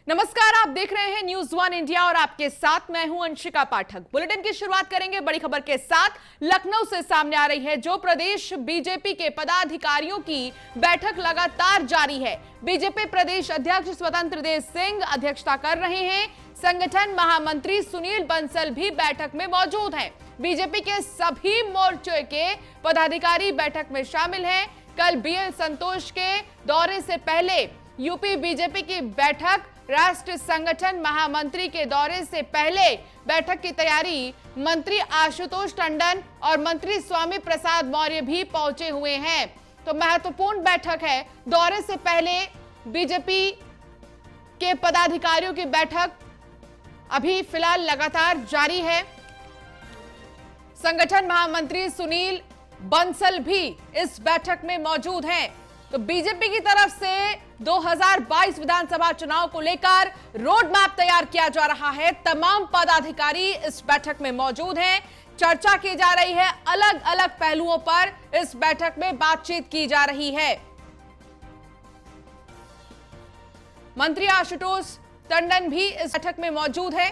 नमस्कार, आप देख रहे हैं न्यूज वन इंडिया और आपके साथ मैं हूं अंशिका पाठक। बुलेटिन की शुरुआत करेंगे बड़ी खबर के साथ। लखनऊ से सामने आ रही है जो प्रदेश बीजेपी के पदाधिकारियों की बैठक लगातार जारी है। बीजेपी प्रदेश अध्यक्ष स्वतंत्र देव सिंह अध्यक्षता कर रहे हैं। संगठन महामंत्री सुनील बंसल भी बैठक में मौजूद हैं। बीजेपी के सभी मोर्चे के पदाधिकारी बैठक में शामिल हैं। कल बीएल संतोष के दौरे से पहले यूपी बीजेपी की बैठक, राष्ट्रीय संगठन महामंत्री के दौरे से पहले बैठक की तैयारी मंत्री आशुतोष टंडन और मंत्री स्वामी प्रसाद मौर्य भी पहुंचे हुए हैं। तो महत्वपूर्ण बैठक है। दौरे से पहले बीजेपी के पदाधिकारियों की बैठक अभी फिलहाल लगातार जारी है। संगठन महामंत्री सुनील बंसल भी इस बैठक में मौजूद हैं। तो बीजेपी की तरफ से 2022 विधानसभा चुनाव को लेकर रोड मैप तैयार किया जा रहा है। तमाम पदाधिकारी इस बैठक में मौजूद हैं। चर्चा की जा रही है, अलग अलग पहलुओं पर इस बैठक में बातचीत की जा रही है। मंत्री आशुतोष टंडन भी इस बैठक में मौजूद है।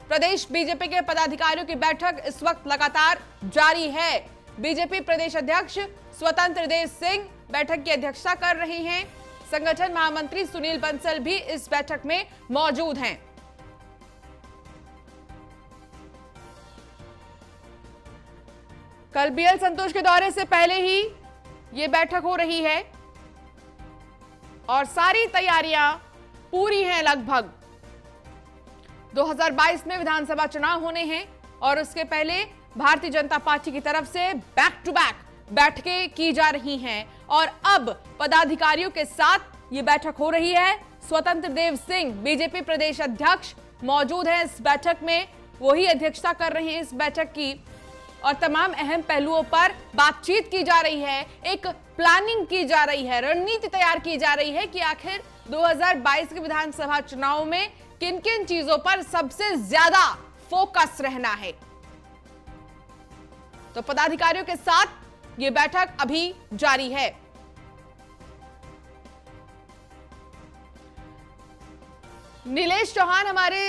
प्रदेश बीजेपी के पदाधिकारियों की बैठक इस वक्त लगातार जारी है। बीजेपी प्रदेश अध्यक्ष स्वतंत्र देव सिंह बैठक की अध्यक्षता कर रहे हैं। संगठन महामंत्री सुनील बंसल भी इस बैठक में मौजूद हैं। कल बीएल संतोष के दौरे से पहले ही यह बैठक हो रही है और सारी तैयारियां पूरी हैं। लगभग 2022 में विधानसभा चुनाव होने हैं और उसके पहले भारतीय जनता पार्टी की तरफ से बैक टू बैक बैठकें की जा रही हैं और अब पदाधिकारियों के साथ ये बैठक हो रही है। स्वतंत्र देव सिंह बीजेपी प्रदेश अध्यक्ष मौजूद हैं इस बैठक में, वही अध्यक्षता कर रहे हैं इस बैठक की और तमाम अहम पहलुओं पर बातचीत की जा रही है। एक प्लानिंग की जा रही है, रणनीति तैयार की जा रही है कि आखिर 2022 के विधानसभा चुनाव में किन किन चीजों पर सबसे ज्यादा फोकस रहना है। तो पदाधिकारियों के साथ ये बैठक अभी जारी है। नीलेश चौहान हमारे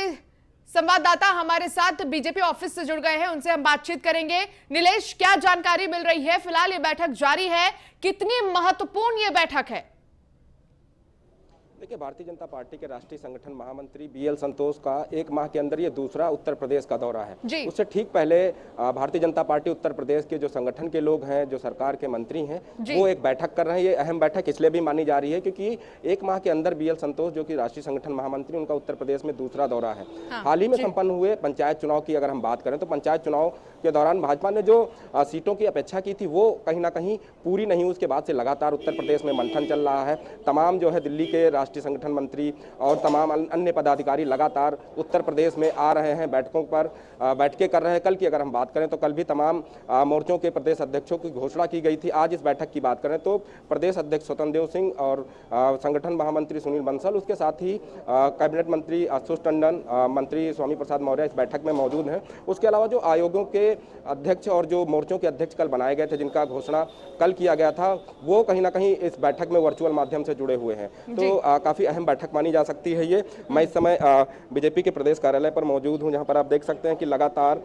संवाददाता हमारे साथ बीजेपी ऑफिस से जुड़ गए हैं, उनसे हम बातचीत करेंगे। नीलेश, क्या जानकारी मिल रही है? फिलहाल ये बैठक जारी है, कितनी महत्वपूर्ण ये बैठक है? देखिए, भारतीय जनता पार्टी के राष्ट्रीय संगठन महामंत्री बीएल संतोष का एक माह के अंदर ये दूसरा उत्तर प्रदेश का दौरा है। उससे ठीक पहले भारतीय जनता पार्टी उत्तर प्रदेश के जो संगठन के लोग हैं, जो सरकार के मंत्री हैं, वो एक बैठक कर रहे हैं। ये अहम बैठक इसलिए भी मानी जा रही है क्योंकि एक माह के अंदर बीएल संतोष, जो कि राष्ट्रीय संगठन महामंत्री, उनका उत्तर प्रदेश में दूसरा दौरा है। हाल ही में संपन्न हुए पंचायत चुनाव की अगर हम बात करें तो पंचायत चुनाव के दौरान भाजपा ने जो सीटों की अपेक्षा की थी वो कहीं ना कहीं पूरी नहीं। उसके बाद से लगातार उत्तर प्रदेश में मंथन चल रहा है। तमाम जो है दिल्ली के राष्ट्रीय संगठन मंत्री और तमाम अन्य पदाधिकारी लगातार उत्तर प्रदेश में आ रहे हैं, बैठकों पर बैठकें कर रहे हैं। कल की अगर हम बात करें तो कल भी तमाम मोर्चों के प्रदेश अध्यक्षों की घोषणा की गई थी। आज इस बैठक की बात करें तो प्रदेश अध्यक्ष स्वतंत्र देव सिंह और संगठन महामंत्री सुनील बंसल, उसके साथ ही कैबिनेट मंत्री आशुतोष टंडन, मंत्री स्वामी प्रसाद मौर्य इस बैठक में मौजूद हैं। उसके अलावा जो आयोगों के अध्यक्ष और जो मोर्चों के अध्यक्ष कल बनाए गए थे, जिनका घोषणा कल किया गया था, वो कहीं ना कहीं इस बैठक में वर्चुअल माध्यम से जुड़े हुए हैं। तो काफी अहम बैठक मानी जा सकती है ये। मैं इस समय बीजेपी के प्रदेश कार्यालय पर मौजूद हूं, जहां पर आप देख सकते हैं कि लगातार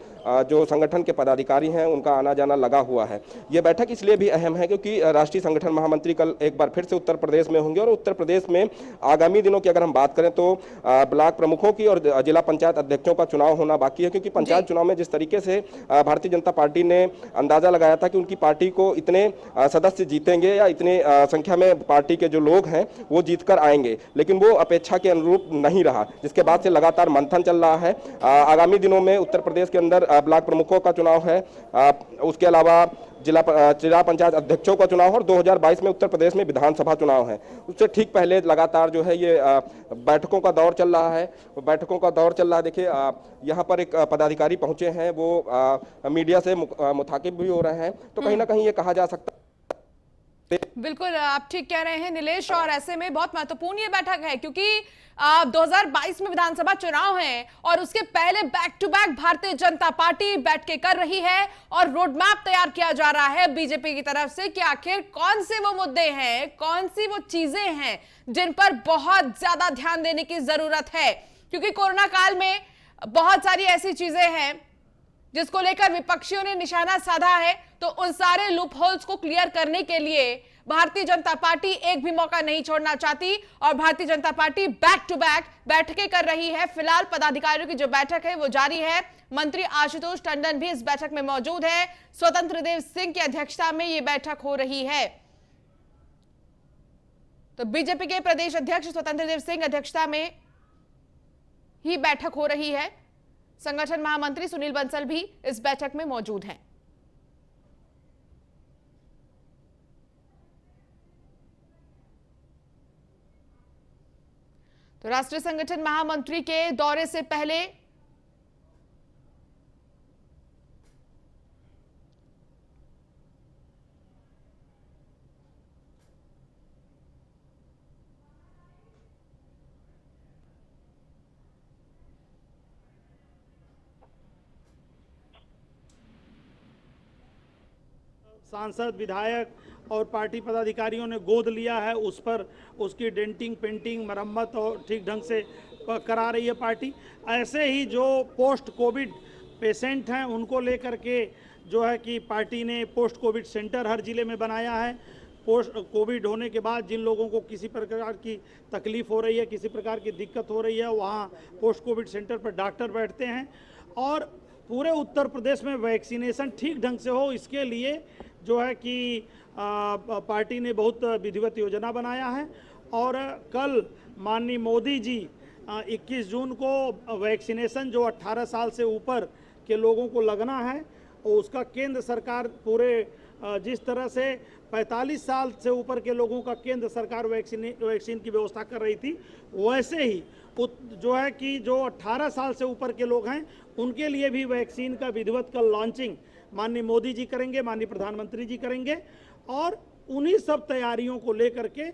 जो संगठन के पदाधिकारी हैं उनका आना जाना लगा हुआ है। ये बैठक इसलिए भी अहम है क्योंकि राष्ट्रीय संगठन महामंत्री कल एक बार फिर से उत्तर प्रदेश में होंगे और उत्तर प्रदेश में आगामी दिनों की अगर हम बात करें तो ब्लॉक प्रमुखों की और जिला पंचायत अध्यक्षों का चुनाव होना बाकी है। क्योंकि पंचायत चुनाव में जिस तरीके से भारतीय जनता पार्टी ने अंदाजा लगाया था कि उनकी पार्टी को इतने सदस्य जीतेंगे या इतने संख्या में पार्टी के जो लोग हैं वो जीतकर आएंगे, लेकिन वो अपेक्षा के अनुरूप नहीं रहा, जिसके बाद से लगातार मंथन चल रहा है। आगामी दिनों में उत्तर प्रदेश के अंदर ब्लॉक प्रमुखों का चुनाव है, उसके अलावा जिला पंचायत अध्यक्षों का चुनाव और 2022 में उत्तर प्रदेश में विधानसभा चुनाव है। उससे ठीक पहले लगातार जो है ये बैठकों का दौर चल रहा है। देखिए, यहाँ पर एक पदाधिकारी पहुंचे हैं, वो मीडिया से मुखातिब भी हो रहे हैं। तो कहीं ना कहीं ये कहा जा सकता है बिल्कुल आप ठीक कह रहे हैं नीलेश, और ऐसे में बहुत महत्वपूर्ण ये बैठक है क्योंकि 2022 में विधानसभा चुनाव है और उसके पहले back to back Bharatiya Janata party बैठकें कर रही है और रोड मैप तैयार किया जा रहा है बीजेपी की तरफ से कि आखिर कौन से वो मुद्दे हैं, कौन सी वो चीजें हैं जिन पर बहुत ज्यादा ध्यान देने की जरूरत है, क्योंकि कोरोना काल में बहुत सारी ऐसी चीजें हैं जिसको लेकर विपक्षियों ने निशाना साधा है। तो उन सारे लूप होल्स को क्लियर करने के लिए भारतीय जनता पार्टी एक भी मौका नहीं छोड़ना चाहती और Bharatiya Janata party back to back बैठकें कर रही है। फिलहाल पदाधिकारियों की जो बैठक है वो जारी है। मंत्री आशुतोष टंडन भी इस बैठक में मौजूद है। स्वतंत्र देव सिंह की अध्यक्षता में यह बैठक हो रही है। तो बीजेपी के प्रदेश अध्यक्ष स्वतंत्र देव सिंह अध्यक्षता में ही बैठक हो रही है। संगठन महामंत्री सुनील बंसल भी इस बैठक में मौजूद हैं। तो राष्ट्रीय संगठन महामंत्री के दौरे से पहले सांसद, विधायक और पार्टी पदाधिकारियों ने गोद लिया है, उस पर उसकी डेंटिंग, पेंटिंग, मरम्मत और ठीक ढंग से करा रही है पार्टी। ऐसे ही जो पोस्ट कोविड पेशेंट हैं उनको लेकर के जो है कि पार्टी ने पोस्ट कोविड सेंटर हर जिले में बनाया है। पोस्ट कोविड होने के बाद जिन लोगों को किसी प्रकार की तकलीफ हो रही है, किसी प्रकार की दिक्कत हो रही है, वहाँ पोस्ट कोविड सेंटर पर डॉक्टर बैठते हैं और पूरे उत्तर प्रदेश में वैक्सीनेशन ठीक ढंग से हो, इसके लिए जो है कि पार्टी ने बहुत विधिवत योजना बनाया है। और कल माननीय मोदी जी 21 जून को वैक्सीनेशन जो 18 साल से ऊपर के लोगों को लगना है और उसका केंद्र सरकार पूरे जिस तरह से 45 साल से ऊपर के लोगों का केंद्र सरकार वैक्सीन की व्यवस्था कर रही थी, वैसे ही जो है कि जो 18 साल से ऊपर के लोग हैं उनके लिए भी वैक्सीन का विधिवत कल लॉन्चिंग माननीय मोदी जी करेंगे, माननीय प्रधानमंत्री जी करेंगे। और उन्हीं सब तैयारियों को लेकर के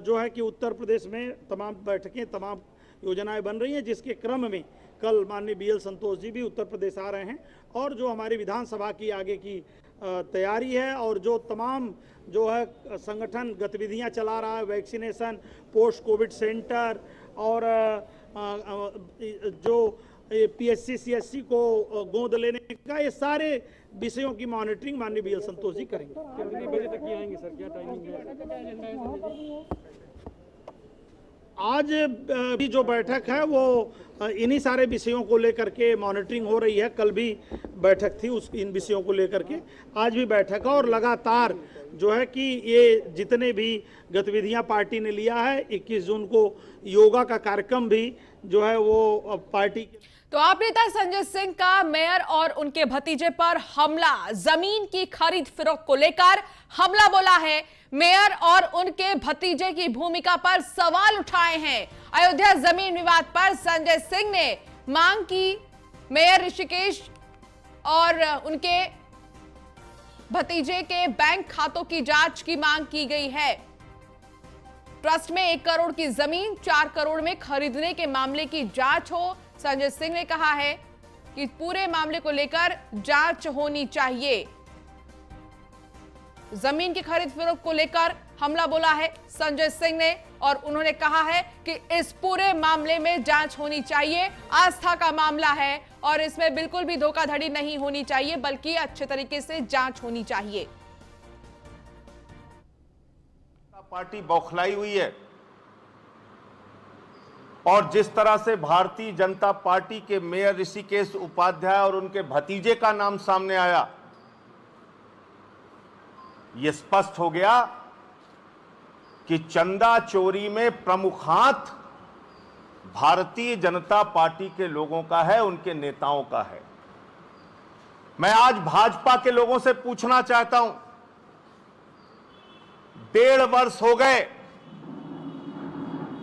जो है कि उत्तर प्रदेश में तमाम बैठकें, तमाम योजनाएं बन रही हैं, जिसके क्रम में कल माननीय BL संतोष जी भी उत्तर प्रदेश आ रहे हैं। और जो हमारी विधानसभा की आगे की तैयारी है और जो तमाम जो है संगठन गतिविधियां चला रहा है, वैक्सीनेशन, पोस्ट कोविड सेंटर और जो PSC CSC को गोद लेने का, ये सारे विषयों की मॉनिटरिंग माननीय BL संतोष जी करेंगे। कितने बजे तक आएंगे सर, क्या टाइमिंग है? आज भी जो बैठक है वो इन्हीं सारे विषयों को लेकर के मॉनिटरिंग हो रही है। कल भी बैठक थी उस इन विषयों को लेकर के, आज भी बैठक है और लगातार जो है कि ये जितने भी गतिविधियां पार्टी ने लिया है, 21 जून को योगा का कार्यक्रम भी जो है वो पार्टी। तो आप नेता संजय सिंह का मेयर और उनके भतीजे पर हमला, जमीन की खरीद फरोख्त को लेकर हमला बोला है। मेयर और उनके भतीजे की भूमिका पर सवाल उठाए हैं। अयोध्या जमीन विवाद पर संजय सिंह ने मांग की, मेयर ऋषिकेश और उनके भतीजे के बैंक खातों की जांच की मांग की गई है। ट्रस्ट में 1 करोड़ की जमीन 4 करोड़ में खरीदने के मामले की जांच हो। संजय सिंह ने कहा है कि पूरे मामले को लेकर जांच होनी चाहिए। जमीन की खरीद फरोख्त को लेकर हमला बोला है संजय सिंह ने और उन्होंने कहा है कि इस पूरे मामले में जांच होनी चाहिए। आस्था का मामला है और इसमें बिल्कुल भी धोखाधड़ी नहीं होनी चाहिए, बल्कि अच्छे तरीके से जांच होनी चाहिए। पार्टी बौखलाई हुई है और जिस तरह से भारतीय जनता पार्टी के मेयर ऋषिकेश उपाध्याय और उनके भतीजे का नाम सामने आया, यह स्पष्ट हो गया कि चंदा चोरी में प्रमुख हाथ भारतीय जनता पार्टी के लोगों का है, उनके नेताओं का है। मैं आज भाजपा के लोगों से पूछना चाहता हूं, 1.5 वर्ष हो गए,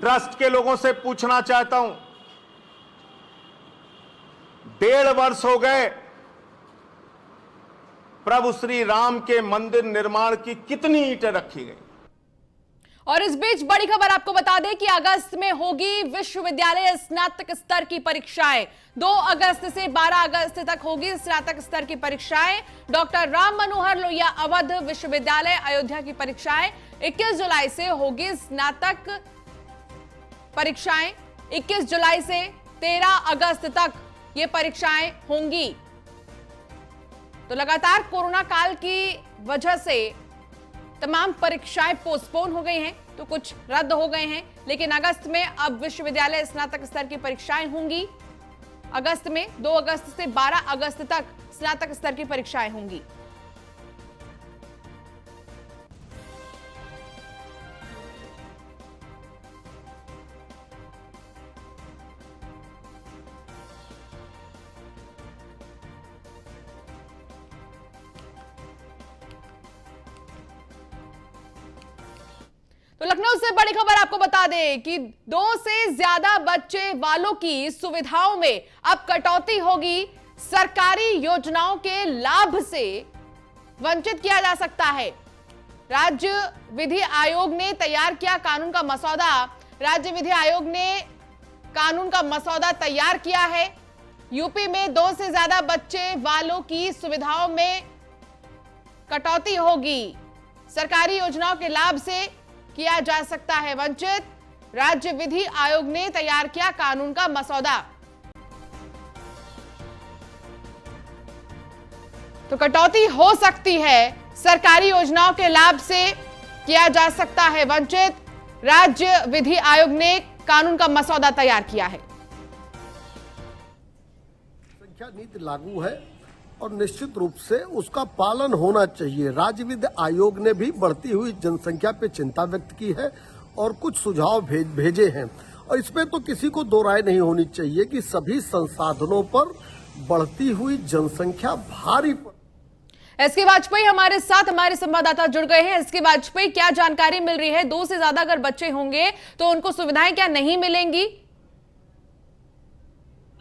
ट्रस्ट के लोगों से पूछना चाहता हूं, 1.5 वर्ष हो गए, प्रभु श्री राम के मंदिर निर्माण की कितनी ईंटें रखी गई। और इस बीच बड़ी खबर आपको बता दें कि अगस्त में होगी विश्वविद्यालय स्नातक स्तर की परीक्षाएं। 2 अगस्त से 12 अगस्त तक होगी स्नातक स्तर की परीक्षाएं। डॉक्टर राम मनोहर लोहिया अवध विश्वविद्यालय अयोध्या की परीक्षाएं 21 जुलाई से होगी स्नातक परीक्षाएं। 21 जुलाई से 13 अगस्त तक ये परीक्षाएं होंगी। तो लगातार कोरोना काल की वजह से तमाम परीक्षाएं पोस्टपोन हो गई हैं, तो कुछ रद्द हो गए हैं, लेकिन अगस्त में अब विश्वविद्यालय स्नातक स्तर की परीक्षाएं होंगी। अगस्त में 2 अगस्त से 12 अगस्त तक स्नातक स्तर की परीक्षाएं होंगी। तो लखनऊ से बड़ी खबर आपको बता दें कि 2 से ज्यादा बच्चे वालों की सुविधाओं में अब कटौती होगी। सरकारी योजनाओं के लाभ से वंचित किया जा सकता है। राज्य विधि आयोग ने तैयार किया कानून का मसौदा। राज्य विधि आयोग ने कानून का मसौदा तैयार किया है। यूपी में 2 से ज्यादा बच्चे वालों की सुविधाओं में कटौती होगी। सरकारी योजनाओं के लाभ से किया जा सकता है वंचित। राज्य विधि आयोग ने तैयार किया कानून का मसौदा। तो कटौती हो सकती है, सरकारी योजनाओं के लाभ से किया जा सकता है वंचित। राज्य विधि आयोग ने कानून का मसौदा तैयार किया है। संख्या नीति लागू है और निश्चित रूप से उसका पालन होना चाहिए। राज्य विधि आयोग ने भी बढ़ती हुई जनसंख्या पे चिंता व्यक्त की है और कुछ सुझाव भेजे हैं, और इसमें तो किसी को दो राय नहीं होनी चाहिए कि सभी संसाधनों पर बढ़ती हुई जनसंख्या भारी एसके वाजपेयी हमारे साथ हमारे संवाददाता जुड़ गए हैं। एसके वाजपेयी, क्या जानकारी मिल रही है? 2 से ज्यादा अगर बच्चे होंगे तो उनको सुविधाएं क्या नहीं मिलेंगी?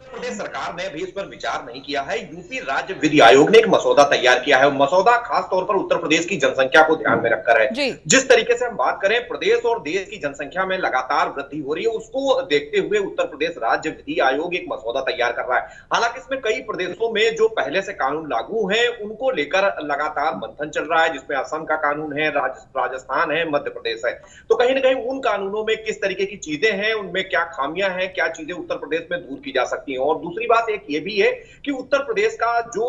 प्रदेश सरकार ने भी इस पर विचार नहीं किया है। यूपी राज्य विधि आयोग ने एक मसौदा तैयार किया है। मसौदा खास तौर पर उत्तर प्रदेश की जनसंख्या को ध्यान में रखकर है। जिस तरीके से हम बात करें, प्रदेश और देश की जनसंख्या में लगातार वृद्धि हो रही है, उसको देखते हुए उत्तर प्रदेश राज्य विधि आयोग एक मसौदा तैयार कर रहा है। हालांकि इसमें कई प्रदेशों में जो पहले से कानून लागू है उनको लेकर लगातार मंथन चल रहा है, जिसमें असम का कानून है, राजस्थान है, मध्य प्रदेश है। तो कहीं ना कहीं उन कानूनों में किस तरीके की चीजें हैं, उनमें क्या खामियां हैं, क्या चीजें उत्तर प्रदेश में दूर की जा सकती हैं। और दूसरी बात एक ये भी है कि उत्तर प्रदेश का जो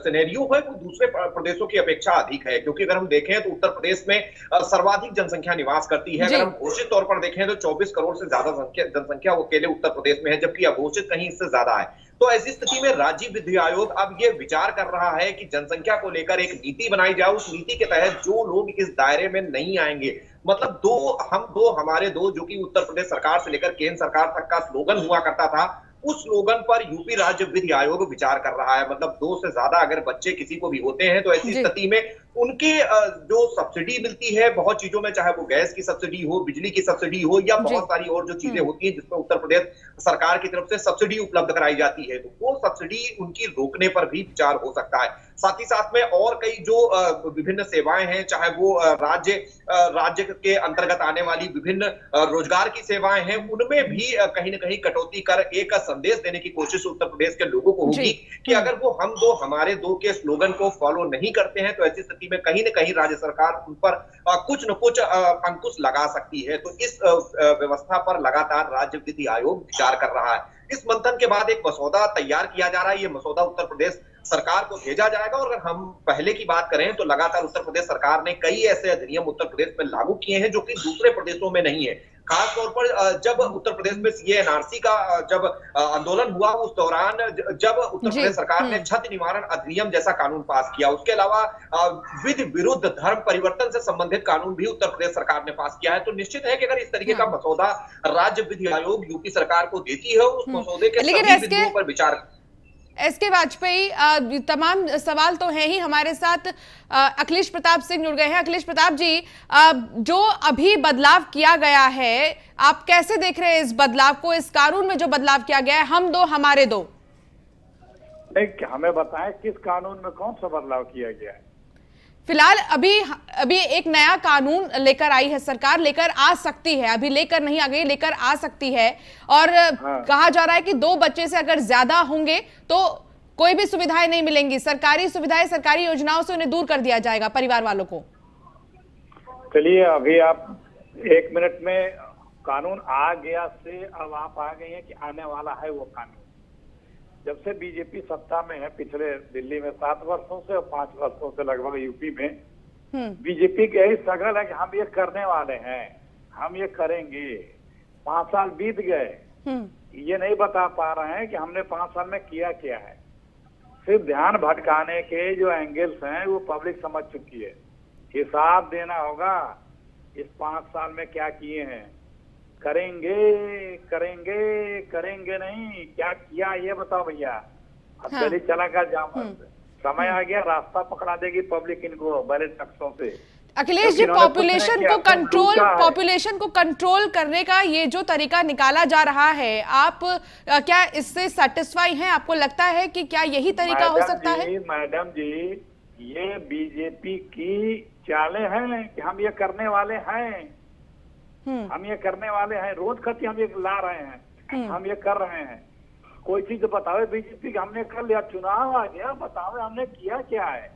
सिनेरियो है वो दूसरे प्रदेशों की अपेक्षा अधिक है, क्योंकि अगर हम देखें तो उत्तर प्रदेश में सर्वाधिक जनसंख्या निवास करती है। अगर हम घोषित तौर पर देखें तो 24 करोड़ से ज्यादा जनसंख्या अकेले उत्तर प्रदेश में है, जबकि अघोषित कहीं इससे ज्यादा है। तो ऐसी स्थिति में राज्य विधि आयोग अब ये विचार कर रहा है कि जनसंख्या को लेकर एक नीति बनाई जाए। उस नीति के तहत जो लोग इस दायरे में नहीं आएंगे, मतलब दो हम दो हमारे दो, जो कि उत्तर प्रदेश सरकार से लेकर केंद्र सरकार तक का स्लोगन हुआ करता था, उस स्लोगन पर यूपी राज्य विधि आयोग विचार कर रहा है। मतलब 2 से ज्यादा अगर बच्चे किसी को भी होते हैं तो ऐसी स्थिति में उनके जो सब्सिडी मिलती है बहुत चीजों में, चाहे वो गैस की सब्सिडी हो, बिजली की सब्सिडी हो, या बहुत सारी और जो चीजें होती हैं जिसमें उत्तर प्रदेश सरकार की तरफ से सब्सिडी उपलब्ध कराई जाती है, तो वो सब्सिडी उनकी रोकने पर भी विचार हो सकता है। साथ ही साथ में और कई जो विभिन्न सेवाएं हैं, चाहे वो राज्य के अंतर्गत आने वाली विभिन्न रोजगार की सेवाएं हैं, उनमें भी कहीं ना कहीं कटौती कर एक संदेश देने की कोशिश उत्तर प्रदेश के लोगों को होगी कि अगर वो हम दो हमारे दो के स्लोगन को फॉलो नहीं करते हैं तो ऐसी स्थिति में कहीं ना कहीं राज्य सरकार उन पर कुछ न कुछ अंकुश लगा सकती है। तो इस व्यवस्था पर लगातार राज्य विधि आयोग विचार कर रहा है। इस मंथन के बाद एक मसौदा तैयार किया जा रहा है। ये मसौदा उत्तर प्रदेश सरकार को भेजा जाएगा। और अगर हम पहले की बात करें तो लगातार उत्तर प्रदेश सरकार ने कई ऐसे अधिनियम उत्तर प्रदेश में लागू किए हैं जो कि दूसरे प्रदेशों में नहीं है। खास तौर पर जब उत्तर प्रदेश में सीए एनआरसी का जब आंदोलन हुआ, उस दौरान जब उत्तर प्रदेश सरकार ने क्षति निवारण अधिनियम जैसा कानून पास किया, उसके अलावा विधि विरुद्ध धर्म परिवर्तन से संबंधित कानून भी उत्तर प्रदेश सरकार ने पास किया है। तो निश्चित है कि अगर इस तरीके का मसौदा राज्य विधि आयोग यूपी सरकार को देती है, उस मसौदे के सभी बिंदुओं पर विचार। एसके वाजपेयी, तमाम सवाल तो हैं ही। हमारे साथ अखिलेश प्रताप सिंह जुड़ गए हैं। अखिलेश प्रताप जी, जो अभी बदलाव किया गया है, आप कैसे देख रहे हैं इस बदलाव को? इस कानून में जो बदलाव किया गया है, हम दो हमारे दो। नहीं, हमें बताएं किस कानून में कौन सा बदलाव किया गया है। फिलहाल अभी एक नया कानून लेकर आई है सरकार, लेकर आ सकती है, अभी लेकर नहीं आ गई, लेकर आ सकती है। और कहा जा रहा है कि 2 बच्चे से अगर ज्यादा होंगे तो कोई भी सुविधाएं नहीं मिलेंगी, सरकारी सुविधाएं, सरकारी योजनाओं से उन्हें दूर कर दिया जाएगा परिवार वालों को। चलिए, अभी आप 1 मिनट में कानून आ गया से अब आप आ गए हैं कि आने वाला है वो कानून। जब से बीजेपी सत्ता में है, पिछले दिल्ली में 7 वर्षों से और 5 वर्षों से लगभग यूपी में, बीजेपी के यही सगल है कि हम ये करने वाले हैं, हम ये करेंगे। 5 साल बीत गए, ये नहीं बता पा रहे हैं कि हमने 5 साल में किया क्या है। सिर्फ ध्यान भटकाने के जो एंगल्स हैं वो पब्लिक समझ चुकी है। हिसाब देना होगा इस 5 साल में क्या किए हैं। करेंगे करेंगे करेंगे नहीं, क्या किया ये बताओ भैया। अब चली चला का जाम, समय आ गया, रास्ता पकड़ा देगी पब्लिक इनको बैलेट टैक्सों से। अखिलेश जी, पॉपुलेशन को कंट्रोल करने का ये जो तरीका निकाला जा रहा है, आप क्या इससे सेटिस्फाई हैं? आपको लगता है कि क्या यही तरीका हो सकता है? मैडम जी, ये बीजेपी की चालें हैं कि हम ये करने वाले हैं, हम ये करने वाले हैं, रोज खती हम ये ला रहे हैं, हम ये कर रहे हैं। कोई चीज बताओ बीजेपी हमने कर लिया, चुनाव आ गया, बताओ हमने किया क्या है।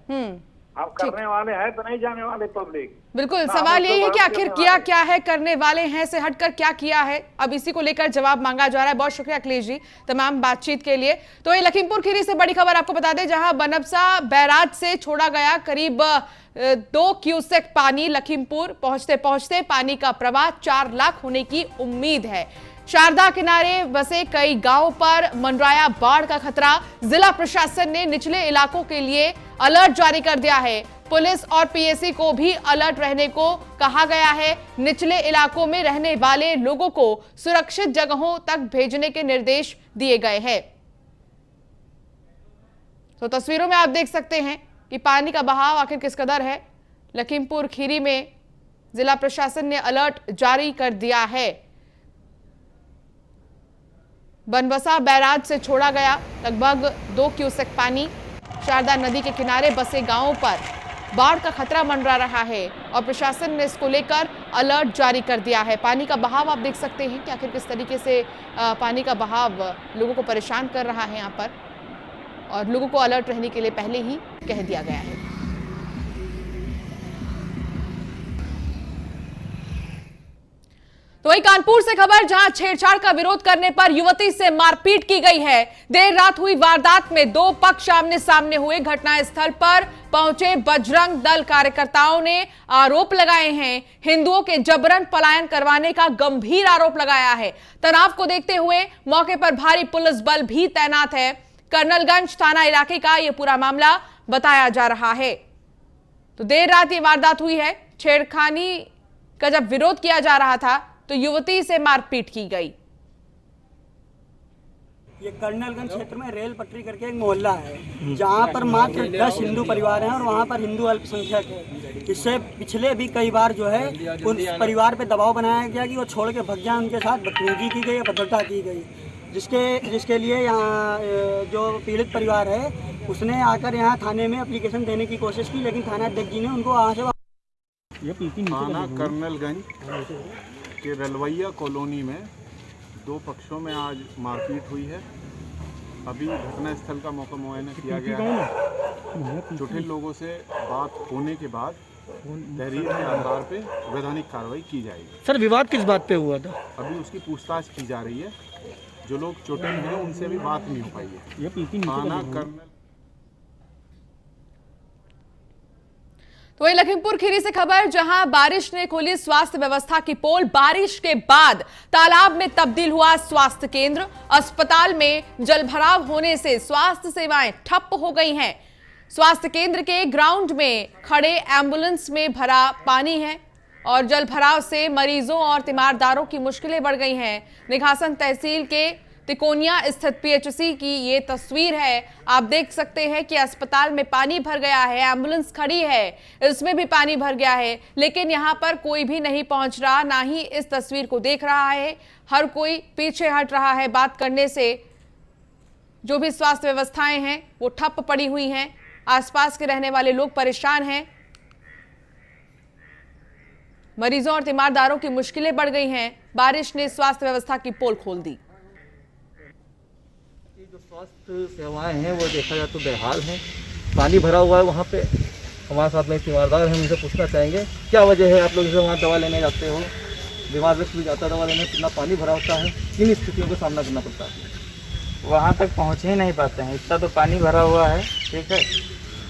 हम करने वाले हैं तो नहीं जाने वाले पब्लिक। बिल्कुल, सवाल यही है कि आखिर किया क्या है, करने वाले हैं से हटकर क्या किया है। अब इसी को लेकर जवाब मांगा जा रहा है। बहुत शुक्रिया अखिलेश जी तमाम बातचीत के लिए। तो ये लखीमपुर खीरी से बड़ी खबर आपको बता दें, जहां बनबसा बैराज से छोड़ा गया करीब 2 क्यूसेक पानी। लखीमपुर पहुंचते पहुंचते पानी का प्रवाह 4 लाख होने की उम्मीद है। शारदा किनारे बसे कई गांवों पर मंडराया बाढ़ का खतरा। जिला प्रशासन ने निचले इलाकों के लिए अलर्ट जारी कर दिया है। पुलिस और पीएसी को भी अलर्ट रहने को कहा गया है। निचले इलाकों में रहने वाले लोगों को सुरक्षित जगहों तक भेजने के निर्देश दिए गए हैं। तो तस्वीरों में आप देख सकते हैं कि पानी का बहाव आखिर किस कदर है। लखीमपुर खीरी में जिला प्रशासन ने अलर्ट जारी कर दिया है। बनबसा बैराज से छोड़ा गया लगभग 2 क्यूसेक पानी। शारदा नदी के किनारे बसे गांवों पर बाढ़ का खतरा मंडरा रहा है और प्रशासन ने इसको लेकर अलर्ट जारी कर दिया है। पानी का बहाव आप देख सकते हैं कि आखिर किस तरीके से पानी का बहाव लोगों को परेशान कर रहा है यहाँ पर, और लोगों को अलर्ट रहने के लिए पहले ही कह दिया गया है। तो वही कानपुर से खबर, जहां छेड़छाड़ का विरोध करने पर युवती से मारपीट की गई है। देर रात हुई वारदात में 2 पक्ष आमने सामने हुए। घटनास्थल पर पहुंचे बजरंग दल कार्यकर्ताओं ने आरोप लगाए हैं, हिंदुओं के जबरन पलायन करवाने का गंभीर आरोप लगाया है। तनाव को देखते हुए मौके पर भारी पुलिस बल भी तैनात है। कर्नलगंज थाना इलाके का यह पूरा मामला बताया जा रहा है। तो देर रात ये वारदात हुई है। छेड़खानी का जब विरोध किया जा रहा था तो युवती से मारपीट की गई। ये कर्नलगंज क्षेत्र में रेल पटरी करके एक मोहल्ला है, जहाँ पर मात्र 10 हिंदू परिवार हैं और वहाँ पर हिंदू अल्पसंख्यक है। इससे पिछले भी कई बार जो है उन परिवार पे दबाव बनाया गया कि वो छोड़ के भग जाए, उनके साथ बदतमीजी की गई, अभद्रता की गई, जिसके लिए यहाँ जो पीड़ित परिवार है उसने आकर यहाँ थाने में एप्लीकेशन देने की कोशिश की, लेकिन थाना अध्यक्ष जी ने उनको वहाँ से थाना कर्नलगंज के रलवैया कॉलोनी में 2 पक्षों में आज मारपीट हुई है। अभी घटनास्थल का मौका मुआयना किया गया है। जटिल लोगों से बात होने के बाद तहरीर के आधार पे वैधानिक कार्रवाई की जाएगी। सर, विवाद किस बात पे हुआ था? अभी उसकी पूछताछ की जा रही है। जो लोग चोटिल हैं उनसे भी बात नहीं हो पाई है। थाना कर्नल तो वही लखीमपुर खीरी से खबर, जहां बारिश ने खोली स्वास्थ्य व्यवस्था की पोल। बारिश के बाद तालाब में तब्दील हुआ स्वास्थ्य केंद्र। अस्पताल में जलभराव होने से स्वास्थ्य सेवाएं ठप हो गई हैं। स्वास्थ्य केंद्र के ग्राउंड में खड़े एम्बुलेंस में भरा पानी है और जलभराव से मरीजों और तीमारदारों की मुश्किलें बढ़ गई हैं। निघासन तहसील के तिकोनिया स्थित पीएचसी की ये तस्वीर है। आप देख सकते हैं कि अस्पताल में पानी भर गया है, एम्बुलेंस खड़ी है, इसमें भी पानी भर गया है, लेकिन यहाँ पर कोई भी नहीं पहुंच रहा, ना ही इस तस्वीर को देख रहा है। हर कोई पीछे हट रहा है बात करने से। जो भी स्वास्थ्य व्यवस्थाएं हैं वो ठप पड़ी हुई हैं। आसपास के रहने वाले लोग परेशान हैं। मरीजों और तीमारदारों की मुश्किलें बढ़ गई हैं। बारिश ने स्वास्थ्य व्यवस्था की पोल खोल दी। जो स्वास्थ्य सेवाएं हैं वो देखा जाए तो बेहाल हैं। पानी भरा हुआ है वहाँ पे। हमारे साथ में तीमारदार हैं, उनसे पूछना चाहेंगे क्या वजह है। आप लोग जैसे वहाँ दवा लेने जाते हो, बीमार व्यक्ति भी जाता है दवा लेने, कितना पानी भरा होता है, किन स्थितियों का सामना करना पड़ता है। वहाँ तक पहुँच ही नहीं पाते हैं, इतना तो पानी भरा हुआ है। ठीक है,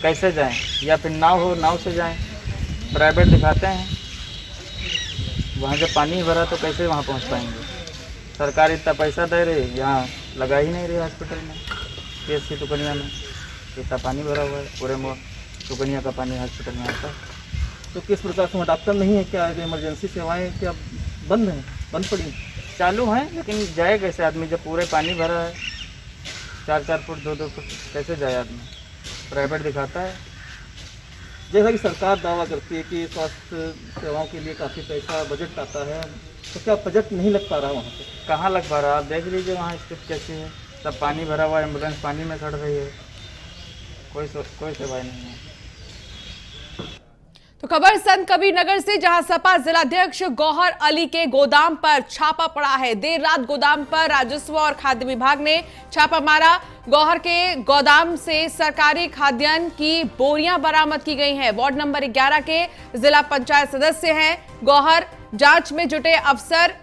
कैसे जाएं? या फिर नाव हो, नाव से जाएं। प्राइवेट दिखाते हैं, वहाँ जब पानी भरा तो कैसे वहाँ पहुँच पाएंगे। सरकार इतना पैसा दे रही, यहाँ लगा ही नहीं रही हॉस्पिटल में, PSC टुकनिया में इतना पानी भरा हुआ है। पूरे टुकनिया का पानी हॉस्पिटल में आता है। तो किस प्रकार से वहाँ डॉक्टर नहीं है क्या? इमरजेंसी सेवाएँ क्या बंद हैं, बंद पड़ी? चालू हैं, लेकिन जाए कैसे आदमी जब पूरे पानी भरा है। 4-4 फुट 2-2 फुट कैसे जाए आदमी? प्राइवेट दिखाता है। जैसा कि सरकार दावा करती है कि स्वास्थ्य सेवाओं के लिए काफ़ी पैसा बजट आता है, तो क्या बजट नहीं लग पा रहा वहाँ पे? कहाँ लग पा रहा? आप देख लीजिए वहाँ स्थिति कैसी है। सब पानी भरा हुआ, एम्बुलेंस पानी में सड़ रही है, कोई सेवाएं नहीं है। तो खबर संत कबीर नगर से, जहां सपा जिलाध्यक्ष गौहर अली के गोदाम पर छापा पड़ा है। देर रात गोदाम पर राजस्व और खाद्य विभाग ने छापा मारा। गौहर के गोदाम से सरकारी खाद्यान्न की बोरियां बरामद की गई हैं। वार्ड नंबर 11 के जिला पंचायत सदस्य हैं गौहर। जांच में जुटे अफसर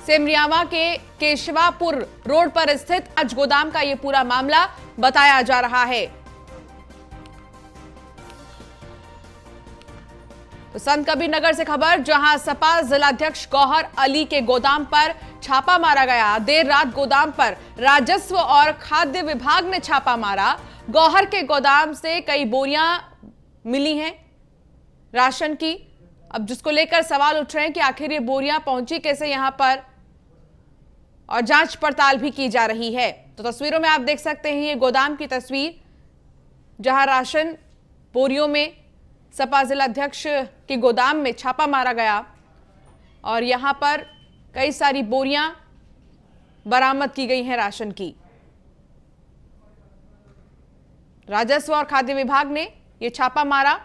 सेमरियावा के केशवापुर रोड पर स्थित आज गोदाम का यह पूरा मामला बताया जा रहा है। तो संत कबीर नगर से खबर, जहां सपा जिलाध्यक्ष गौहर अली के गोदाम पर छापा मारा गया। देर रात गोदाम पर राजस्व और खाद्य विभाग ने छापा मारा। गौहर के गोदाम से कई बोरियां मिली हैं राशन की। अब जिसको लेकर सवाल उठ रहे हैं कि आखिर ये बोरियां पहुंची कैसे यहां पर, और जांच पड़ताल भी की जा रही है। तो तस्वीरों में आप देख सकते हैं ये गोदाम की तस्वीर, जहां राशन बोरियों में सपा जिलाध्यक्ष के गोदाम में छापा मारा गया और यहां पर कई सारी बोरियां बरामद की गई हैं राशन की। राजस्व और खाद्य विभाग ने यह छापा मारा।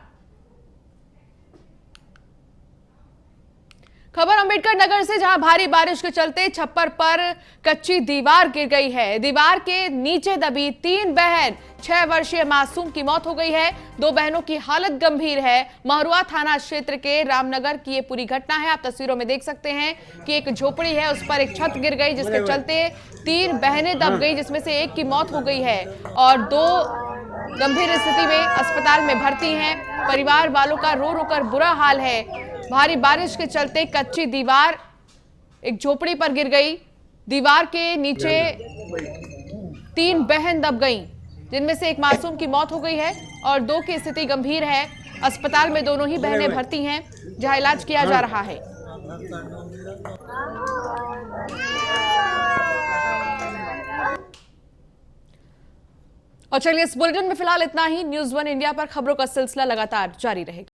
खबर अंबेडकर नगर से, जहां भारी बारिश के चलते छप्पर पर कच्ची दीवार गिर गई है। दीवार के नीचे दबी 3 बहन, 6 वर्षीय मासूम की मौत हो गई है। 2 बहनों की हालत गंभीर है। महुआ थाना क्षेत्र के रामनगर की यह पूरी घटना है। आप तस्वीरों में देख सकते हैं कि एक झोपड़ी है, उस पर एक छत गिर गई, जिसके चलते 3 बहनें दब गई, जिसमें से एक की मौत हो गई है और 2 गंभीर स्थिति में अस्पताल में भर्ती हैं। परिवार वालों का रो रो कर बुरा हाल है। भारी बारिश के चलते कच्ची दीवार एक झोपड़ी पर गिर गई। दीवार के नीचे 3 बहन दब गईं, जिनमें से एक मासूम की मौत हो गई है और 2 की स्थिति गंभीर है। अस्पताल में दोनों ही बहनें भर्ती हैं, जहां इलाज किया जा रहा है। और चलिए, इस बुलेटिन में फिलहाल इतना ही। न्यूज़ 1 इंडिया पर खबरों का सिलसिला लगातार जारी रहेगा।